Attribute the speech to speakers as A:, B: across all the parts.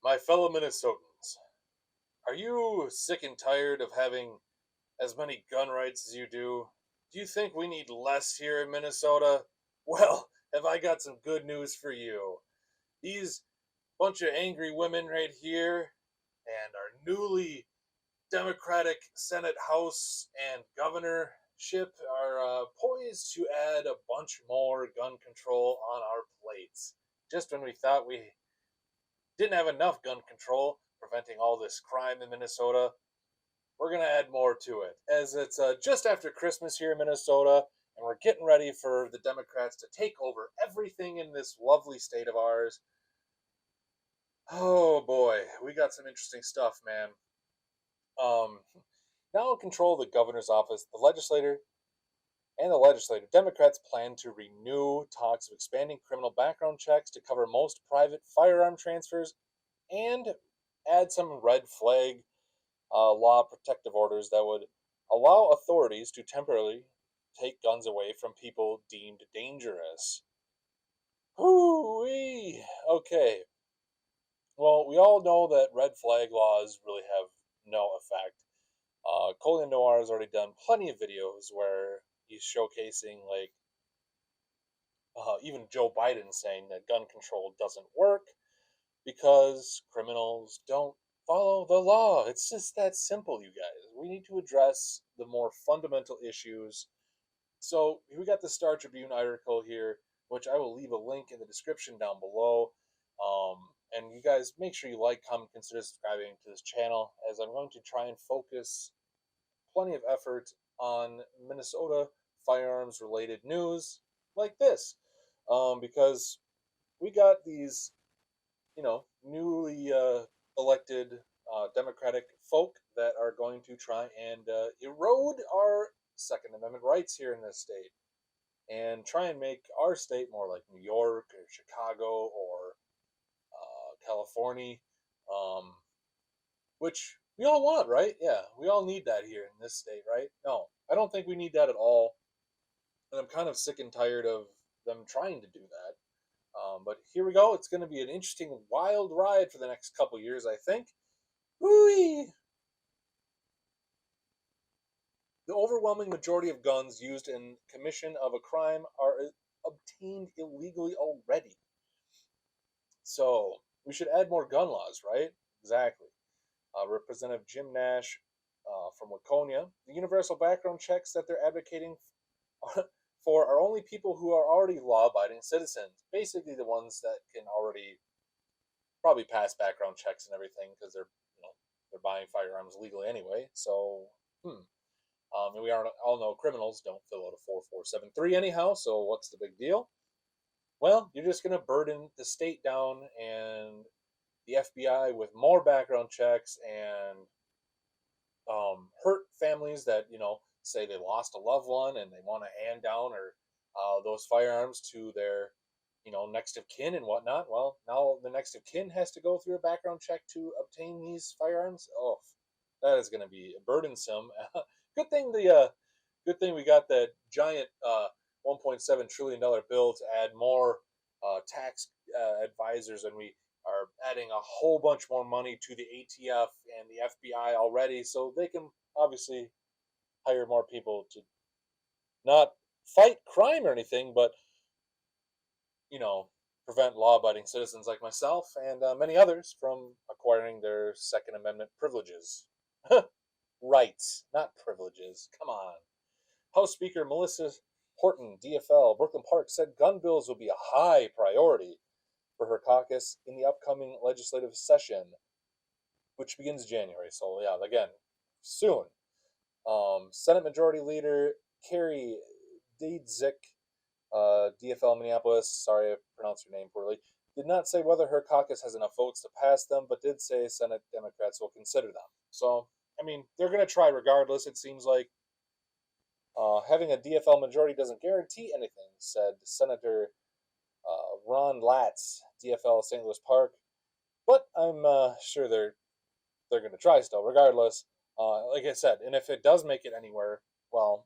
A: My fellow Minnesotans, are you sick and tired of having as many gun rights as you do? Do you think we need less here in Minnesota? Well, have I got some good news for you. These bunch of angry women right here and our newly Democratic Senate, House, and governorship are poised to add a bunch more gun control on our plates. Just when we thought we didn't have enough gun control preventing all this crime in Minnesota, we're going to add more to it. As it's just after Christmas here in Minnesota, and we're getting ready for the Democrats to take over everything in this lovely state of ours. Oh boy, we got some interesting stuff, man. Um, Now in control of the governor's office, the legislature, Democrats plan to renew talks of expanding criminal background checks to cover most private firearm transfers and add some red flag law protective orders that would allow authorities to temporarily take guns away from people deemed dangerous. Hoo-wee! Okay, well, we all know that red flag laws really have no effect. Colin Noir has already done plenty of videos where he's showcasing, like, even Joe Biden saying that gun control doesn't work because criminals don't follow the law. It's just that simple, you guys. We need to address the more fundamental issues. So, we got the Star Tribune article here, which I will leave a link in the description down below. And you guys make sure you like, comment, consider subscribing to this channel, as I'm going to try and focus plenty of effort on Minnesota firearms related news like this. Because we got these, newly elected Democratic folk that are going to try and erode our Second Amendment rights here in this state and try and make our state more like New York or Chicago or California, um, which we all want, right? Yeah, we all need that here in this state, right? No, I don't think we need that at all. And I'm kind of sick and tired of them trying to do that. But here we go. It's going to be an interesting, wild ride for the next couple years, I think. Whee! The overwhelming majority of guns used in commission of a crime are obtained illegally already. So we should add more gun laws, right? Exactly. Representative Jim Nash from Laconia. The universal background checks that they're advocating for are only people who are already law-abiding citizens. Basically, the ones that can already probably pass background checks and everything because they're buying firearms legally anyway. So, and we all know criminals don't fill out a 4473 anyhow. So what's the big deal? Well, you're just going to burden the state down and the FBI with more background checks and hurt families that say they lost a loved one and they want to hand down or those firearms to their next of kin and whatnot. Well, now the next of kin has to go through a background check to obtain these firearms. Oh, that is going to be burdensome. good thing the good thing we got that giant 1.7 trillion dollar bill to add more tax advisors, and we are adding a whole bunch more money to the ATF and the FBI already, so they can obviously hire more people to not fight crime or anything, but you know, prevent law-abiding citizens like myself and many others from acquiring their Second Amendment privileges. Rights, not privileges. Come on. House Speaker Melissa Horton, DFL, Brooklyn Park, said gun bills will be a high priority for her caucus in the upcoming legislative session, which begins January. So, yeah, again, soon. Senate Majority Leader Carrie Diedzik, DFL Minneapolis, sorry I pronounced your name poorly, did not say whether her caucus has enough votes to pass them, but did say Senate Democrats will consider them. So, I mean, they're going to try regardless, it seems like. Having a DFL majority doesn't guarantee anything, said Senator Ron Latz, DFL St. Louis Park. But I'm sure they're going to try still, regardless. Like I said, and if it does make it anywhere, well,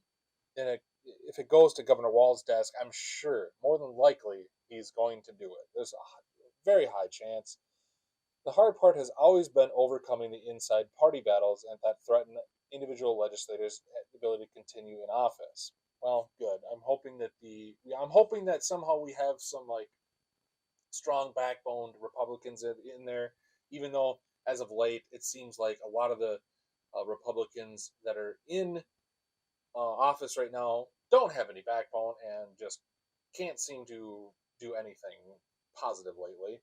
A: if it goes to Governor Walz's desk, I'm sure, more than likely, he's going to do it. There's a very high chance. The hard part has always been overcoming the inside party battles and that threaten individual legislators' ability to continue in office. Well, good. I'm hoping that somehow we have some like strong backboned Republicans in there, even though as of late it seems like a lot of the Republicans that are in office right now don't have any backbone and just can't seem to do anything positive lately.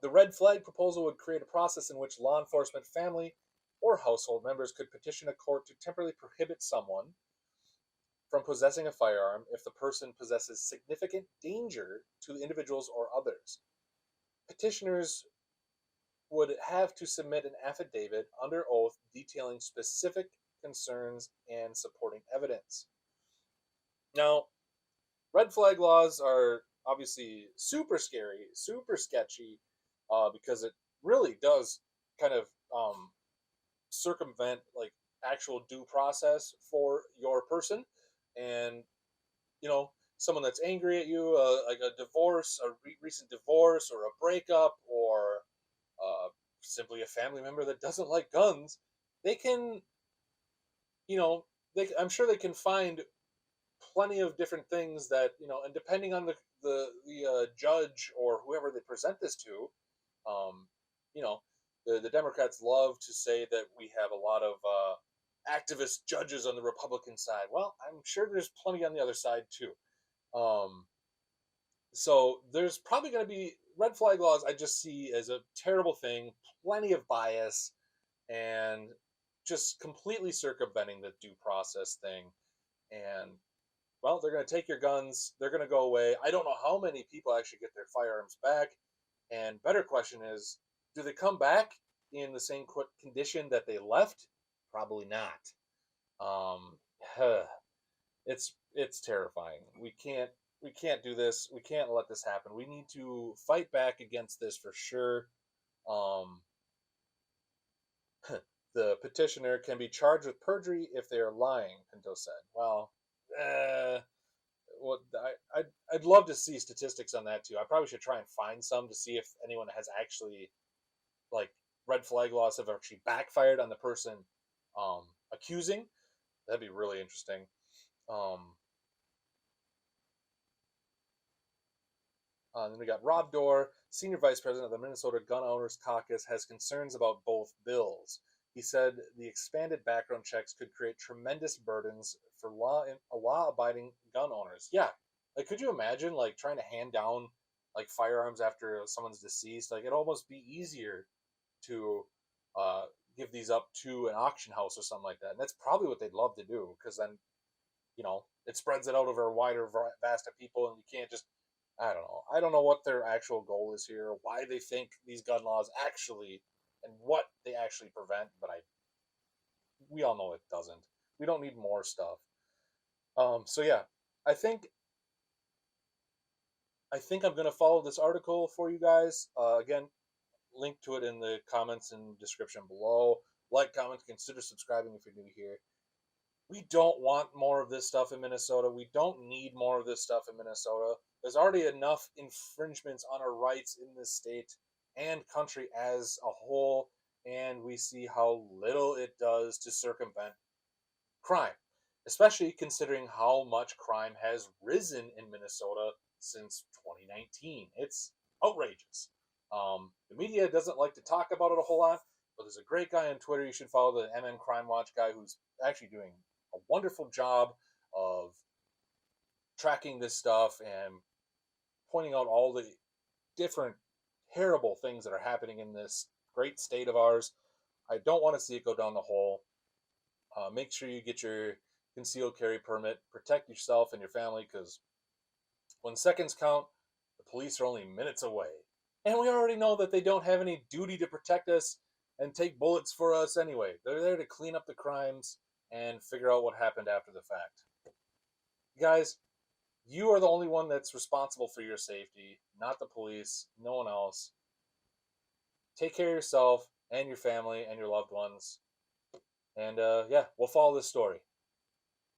A: The red flag proposal would create a process in which law enforcement, family, or household members could petition a court to temporarily prohibit someone from possessing a firearm if the person possesses significant danger to individuals or others. Petitioners would have to submit an affidavit under oath detailing specific concerns and supporting evidence. Now, red flag laws are obviously super scary, super sketchy, because it really does kind of circumvent like actual due process for your person, and someone that's angry at you, like a divorce, a recent divorce, or a breakup, or simply a family member that doesn't like guns, they can, you know, I'm sure they can find plenty of different things that and depending on the judge or whoever they present this to, um, you know, the Democrats love to say that we have a lot of activist judges on the Republican side. Well, I'm sure there's plenty on the other side too. Um, so there's probably going to be red flag laws. I just see as a terrible thing, plenty of bias, and just completely circumventing the due process thing. And well, they're going to take your guns. They're going to go away. I don't know how many people actually get their firearms back. And better question is, do they come back in the same condition that they left? Probably not. Um, it's terrifying. We can't do this. We can't let this happen. We need to fight back against this for sure. Um, the petitioner can be charged with perjury if they are lying, Pinto said. Well, well, I'd love to see statistics on that too. I probably should try and find some to see if anyone has actually like red flag laws have actually backfired on the person accusing. That'd be really interesting. Um, then we got Rob Dorr, senior vice president of the Minnesota Gun Owners Caucus, has concerns about both bills. He said the expanded background checks could create tremendous burdens for law-abiding gun owners. Yeah, like could you imagine like trying to hand down like firearms after someone's deceased? Like it'd almost be easier to uh, give these up to an auction house or something like that. And that's probably what they'd love to do because then it spreads it out over a wider vast of people, and you can't just. I don't know. I don't know what their actual goal is here, why they think these gun laws actually, and what they actually prevent. But we all know it doesn't. We don't need more stuff. So yeah, I think I'm gonna follow this article for you guys. Again, link to it in the comments and description below. Like, comment, consider subscribing if you're new here. We don't want more of this stuff in Minnesota. We don't need more of this stuff in Minnesota. There's already enough infringements on our rights in this state and country as a whole, and we see how little it does to circumvent crime, especially considering how much crime has risen in Minnesota since 2019. It's outrageous. The media doesn't like to talk about it a whole lot, but there's a great guy on Twitter you should follow, the MN Crime Watch guy, who's actually doing a wonderful job of tracking this stuff and pointing out all the different terrible things that are happening in this great state of ours. I don't want to see it go down the hole. Make sure you get your concealed carry permit. Protect yourself and your family, because when seconds count, the police are only minutes away. And we already know that they don't have any duty to protect us and take bullets for us anyway. They're there to clean up the crimes and figure out what happened after the fact. Guys, you are the only one that's responsible for your safety, not the police, no one else. Take care of yourself and your family and your loved ones. And yeah, we'll follow this story.